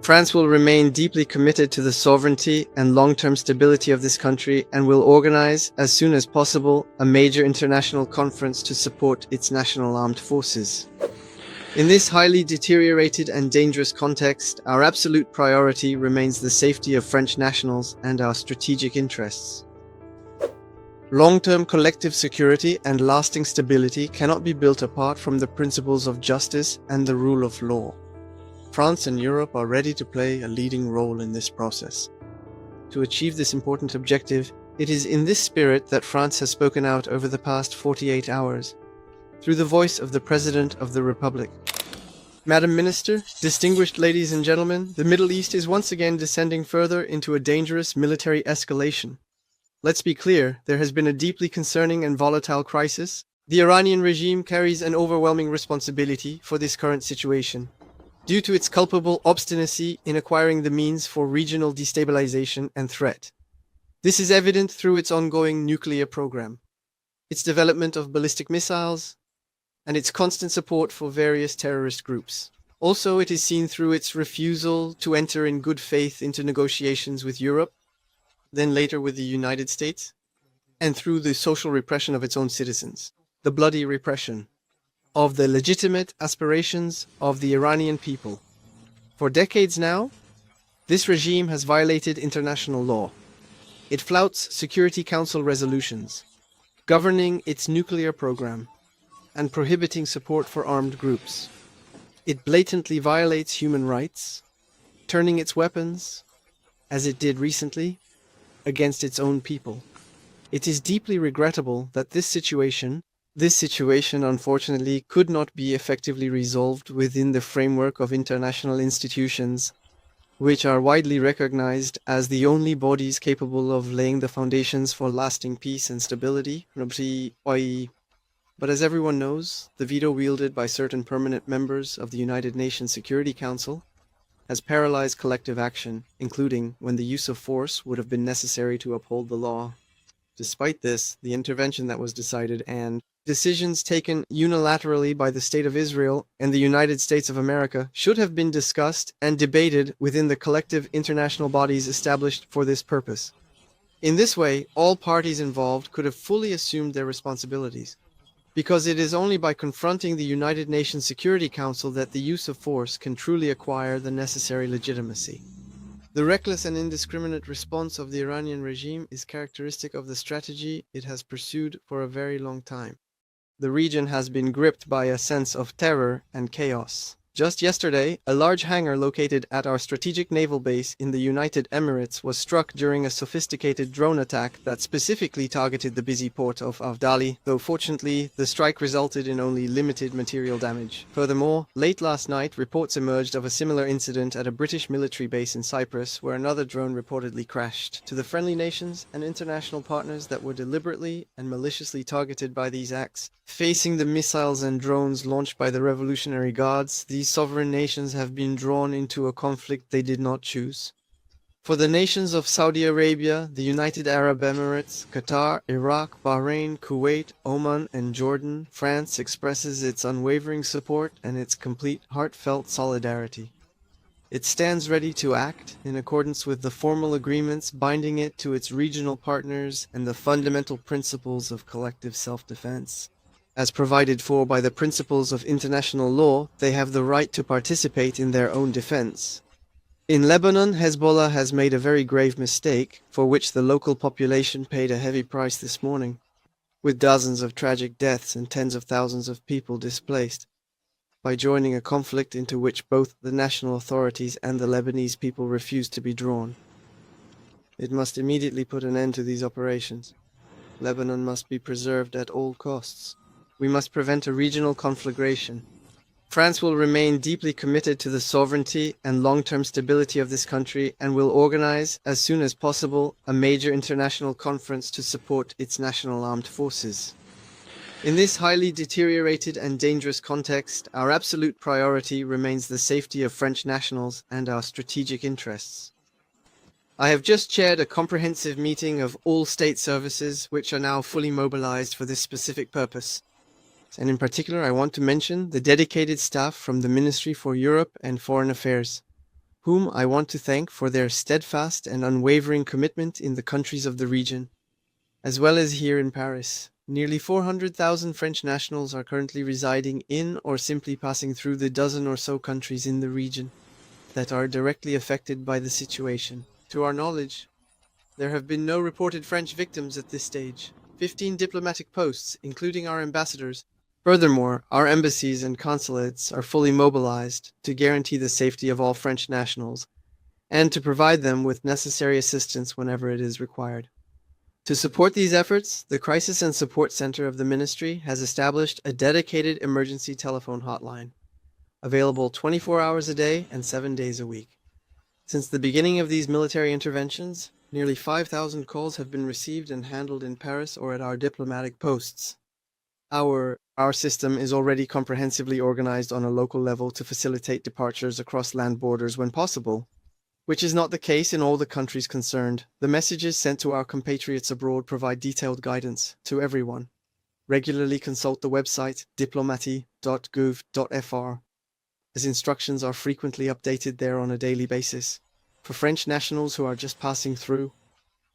France will remain deeply committed to the sovereignty and long-term stability of this country and will organize, as soon as possible, a major international conference to support its national armed forces. In this highly deteriorated and dangerous context, our absolute priority remains the safety of French nationals and our strategic interests. Long-term collective security and lasting stability cannot be built apart from the principles of justice and the rule of law. France and Europe are ready to play a leading role in this process. To achieve this important objective, it is in this spirit that France has spoken out over the past 48 hours, through the voice of the President of the Republic. Madam Minister, distinguished ladies and gentlemen, the Middle East is once again descending further into a dangerous military escalation. Let's be clear, there has been a deeply concerning and volatile crisis. The Iranian regime carries an overwhelming responsibility for this current situation, due to its culpable obstinacy in acquiring the means for regional destabilization and threat. This is evident through its ongoing nuclear program, its development of ballistic missiles, and its constant support for various terrorist groups. Also, it is seen through its refusal to enter in good faith into negotiations with Europe, then later with the United States, and through the social repression of its own citizens, the bloody repression of the legitimate aspirations of the Iranian people. For decades now, this regime has violated international law. It flouts Security Council resolutions, governing its nuclear program, and prohibiting support for armed groups. It blatantly violates human rights, turning its weapons, as it did recently, against its own people. It is deeply regrettable that this situation unfortunately could not be effectively resolved within the framework of international institutions, which are widely recognized as the only bodies capable of laying the foundations for lasting peace and stability. But as everyone knows, the veto wielded by certain permanent members of the United Nations Security Council has paralyzed collective action, including when the use of force would have been necessary to uphold the law. Despite this, the intervention that was decided and decisions taken unilaterally by the State of Israel and the United States of America should have been discussed and debated within the collective international bodies established for this purpose. In this way, all parties involved could have fully assumed their responsibilities, because it is only by confronting the United Nations Security Council that the use of force can truly acquire the necessary legitimacy. The reckless and indiscriminate response of the Iranian regime is characteristic of the strategy it has pursued for a very long time. The region has been gripped by a sense of terror and chaos. Just yesterday, a large hangar located at our strategic naval base in the United Emirates was struck during a sophisticated drone attack that specifically targeted the busy port of Avdali, though fortunately, the strike resulted in only limited material damage. Furthermore, late last night, reports emerged of a similar incident at a British military base in Cyprus, where another drone reportedly crashed. To the friendly nations and international partners that were deliberately and maliciously targeted by these acts, facing the missiles and drones launched by the Revolutionary Guards, these sovereign nations have been drawn into a conflict they did not choose. For the nations of Saudi Arabia, the United Arab Emirates, Qatar, Iraq, Bahrain, Kuwait, Oman, and Jordan, France expresses its unwavering support and its complete heartfelt solidarity. It stands ready to act in accordance with the formal agreements binding it to its regional partners and the fundamental principles of collective self-defense. As provided for by the principles of international law, they have the right to participate in their own defense. In Lebanon, Hezbollah has made a very grave mistake, for which the local population paid a heavy price this morning, with dozens of tragic deaths and tens of thousands of people displaced, by joining a conflict into which both the national authorities and the Lebanese people refused to be drawn. It must immediately put an end to these operations. Lebanon must be preserved at all costs. We must prevent a regional conflagration. France will remain deeply committed to the sovereignty and long-term stability of this country and will organize, as soon as possible, a major international conference to support its national armed forces. In this highly deteriorated and dangerous context, our absolute priority remains the safety of French nationals and our strategic interests. I have just chaired a comprehensive meeting of all state services, which are now fully mobilized for this specific purpose. And in particular, I want to mention the dedicated staff from the Ministry for Europe and Foreign Affairs, whom I want to thank for their steadfast and unwavering commitment in the countries of the region, as well as here in Paris. Nearly 400,000 French nationals are currently residing in or simply passing through the dozen or so countries in the region that are directly affected by the situation. To our knowledge, there have been no reported French victims at this stage. 15 diplomatic posts, including our ambassadors. Furthermore, our embassies and consulates are fully mobilized to guarantee the safety of all French nationals and to provide them with necessary assistance whenever it is required. To support these efforts, the Crisis and Support Center of the Ministry has established a dedicated emergency telephone hotline, available 24 hours a day and 7 days a week. Since the beginning of these military interventions, nearly 5,000 calls have been received and handled in Paris or at our diplomatic posts. Our system is already comprehensively organized on a local level to facilitate departures across land borders when possible, which is not the case in all the countries concerned. The messages sent to our compatriots abroad provide detailed guidance to everyone. Regularly consult the website diplomatie.gouv.fr, as instructions are frequently updated there on a daily basis. For French nationals who are just passing through,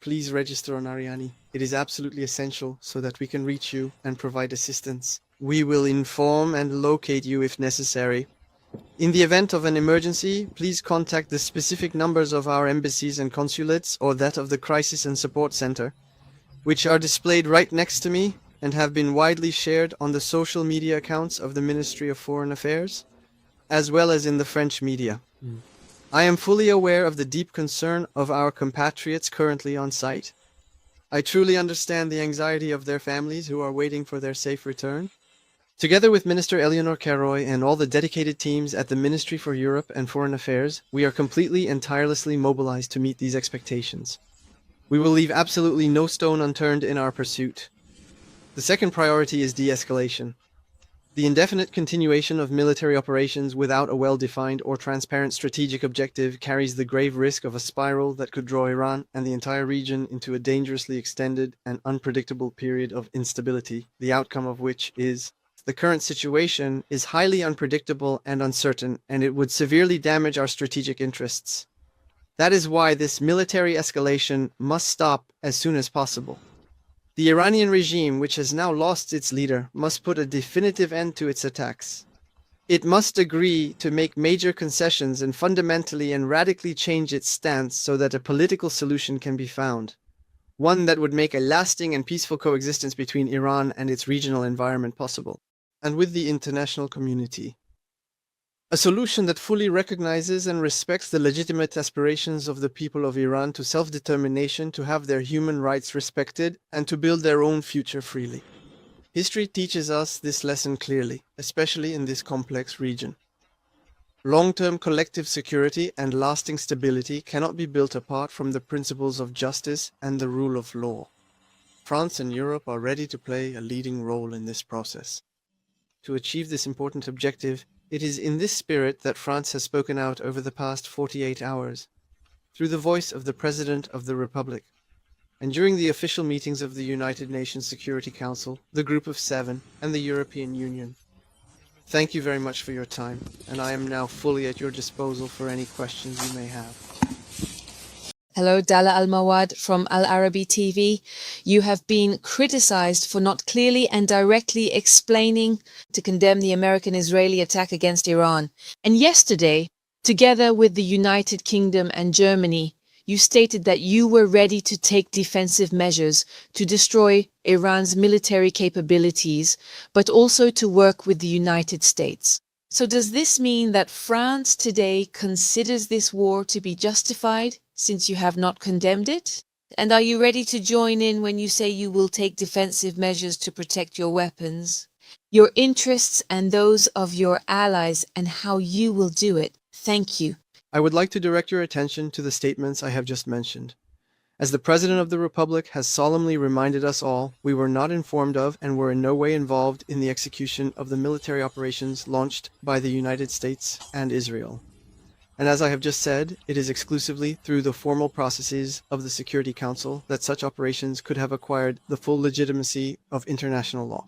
please register on Ariane. It is absolutely essential so that we can reach you and provide assistance. We will inform and locate you if necessary. In the event of an emergency, please contact the specific numbers of our embassies and consulates or that of the Crisis and Support Center, which are displayed right next to me and have been widely shared on the social media accounts of the Ministry of Foreign Affairs, as well as in the French media. I am fully aware of the deep concern of our compatriots currently on site. I truly understand the anxiety of their families who are waiting for their safe return. Together with Minister Eleanor Carroy and all the dedicated teams at the Ministry for Europe and Foreign Affairs, we are completely and tirelessly mobilized to meet these expectations. We will leave absolutely no stone unturned in our pursuit. The second priority is de-escalation. The indefinite continuation of military operations without a well-defined or transparent strategic objective carries the grave risk of a spiral that could draw Iran and the entire region into a dangerously extended and unpredictable period of instability, the outcome of which is the current situation is highly unpredictable and uncertain, and it would severely damage our strategic interests. That is why this military escalation must stop as soon as possible. The Iranian regime, which has now lost its leader, must put a definitive end to its attacks. It must agree to make major concessions and fundamentally and radically change its stance so that a political solution can be found, one that would make a lasting and peaceful coexistence between Iran and its regional environment possible, and with the international community. A solution that fully recognizes and respects the legitimate aspirations of the people of Iran to self-determination, to have their human rights respected, and to build their own future freely. History teaches us this lesson clearly, especially in this complex region. Long-term collective security and lasting stability cannot be built apart from the principles of justice and the rule of law. France and Europe are ready to play a leading role in this process. To achieve this important objective, it is in this spirit that France has spoken out over the past 48 hours, through the voice of the President of the Republic, and during the official meetings of the United Nations Security Council, the Group of Seven, and the European Union. Thank you very much for your time, and I am now fully at your disposal for any questions you may have. Hello, Dala Al-Mawad from Al Arabi TV. You have been criticized for not clearly and directly explaining to condemn the American-Israeli attack against Iran. And yesterday, together with the United Kingdom and Germany, you stated that you were ready to take defensive measures to destroy Iran's military capabilities, but also to work with the United States. So does this mean that France today considers this war to be justified, since you have not condemned it? And are you ready to join in when you say you will take defensive measures to protect your weapons, your interests and those of your allies, and how you will do it? Thank you. I would like to direct your attention to the statements I have just mentioned. As the President of the Republic has solemnly reminded us all, we were not informed of and were in no way involved in the execution of the military operations launched by the United States and Israel. And as I have just said, it is exclusively through the formal processes of the Security Council that such operations could have acquired the full legitimacy of international law.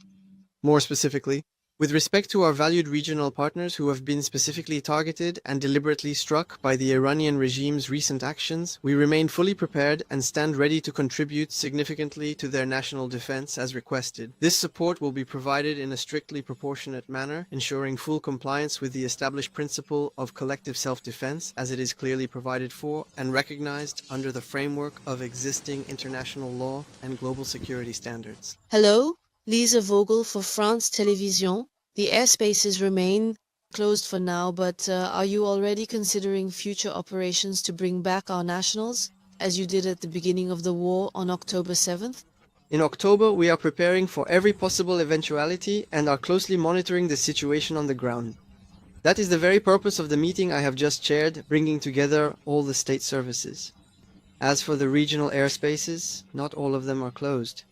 More specifically, With respect to our valued regional partners who have been specifically targeted and deliberately struck by the Iranian regime's recent actions, we remain fully prepared and stand ready to contribute significantly to their national defense as requested. This support will be provided in a strictly proportionate manner, ensuring full compliance with the established principle of collective self-defense as it is clearly provided for and recognized under the framework of existing international law and global security standards. Hello, Lisa Vogel for France Télévisions. The airspaces remain closed for now, but are you already considering future operations to bring back our nationals, as you did at the beginning of the war on October 7th? In October, we are preparing for every possible eventuality and are closely monitoring the situation on the ground. That is the very purpose of the meeting I have just chaired, bringing together all the state services. As for the regional airspaces, not all of them are closed.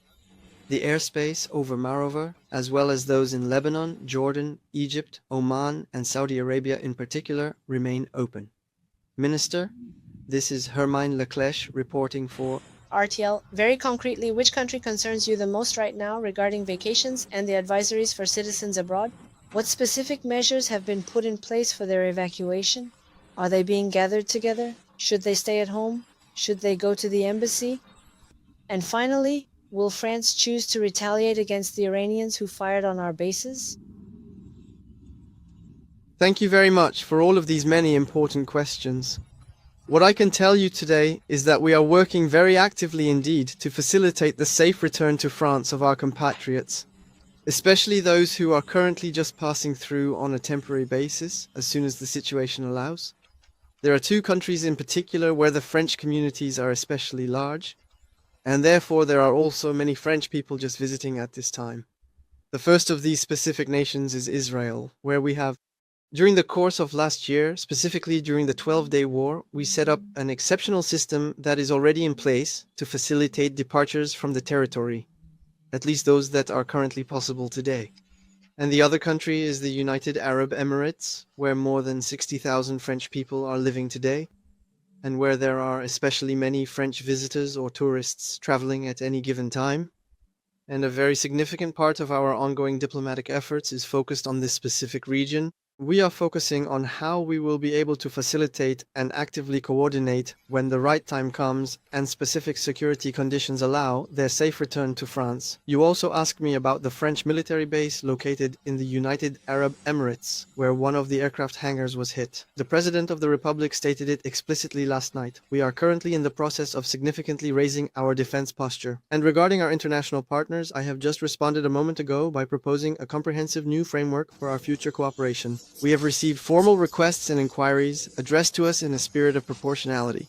The airspace over Marova, as well as those in Lebanon, Jordan, Egypt, Oman, and Saudi Arabia in particular, remain open. Minister, this is Hermine Leclerc reporting for RTL. Very concretely, which country concerns you the most right now regarding vacations and the advisories for citizens abroad? What specific measures have been put in place for their evacuation? Are they being gathered together? Should they stay at home? Should they go to the embassy? And finally, will France choose to retaliate against the Iranians who fired on our bases? Thank you very much for all of these many important questions. What I can tell you today is that we are working very actively indeed to facilitate the safe return to France of our compatriots, especially those who are currently just passing through on a temporary basis as soon as the situation allows. There are two countries in particular where the French communities are especially large, and therefore there are also many French people just visiting at this time. The first of these specific nations is Israel, where we have, during the course of last year, specifically during the 12-day war, we set up an exceptional system that is already in place to facilitate departures from the territory, at least those that are currently possible today. And the other country is the United Arab Emirates, where more than 60,000 French people are living today, and where there are especially many French visitors or tourists traveling at any given time. And a very significant part of our ongoing diplomatic efforts is focused on this specific region. We are focusing on how we will be able to facilitate and actively coordinate, when the right time comes and specific security conditions allow, their safe return to France. You also asked me about the French military base located in the United Arab Emirates, where one of the aircraft hangars was hit. The President of the Republic stated it explicitly last night. We are currently in the process of significantly raising our defense posture. And regarding our international partners, I have just responded a moment ago by proposing a comprehensive new framework for our future cooperation. We have received formal requests and inquiries addressed to us in a spirit of proportionality,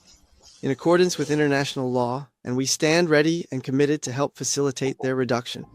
in accordance with international law, and we stand ready and committed to help facilitate their reduction.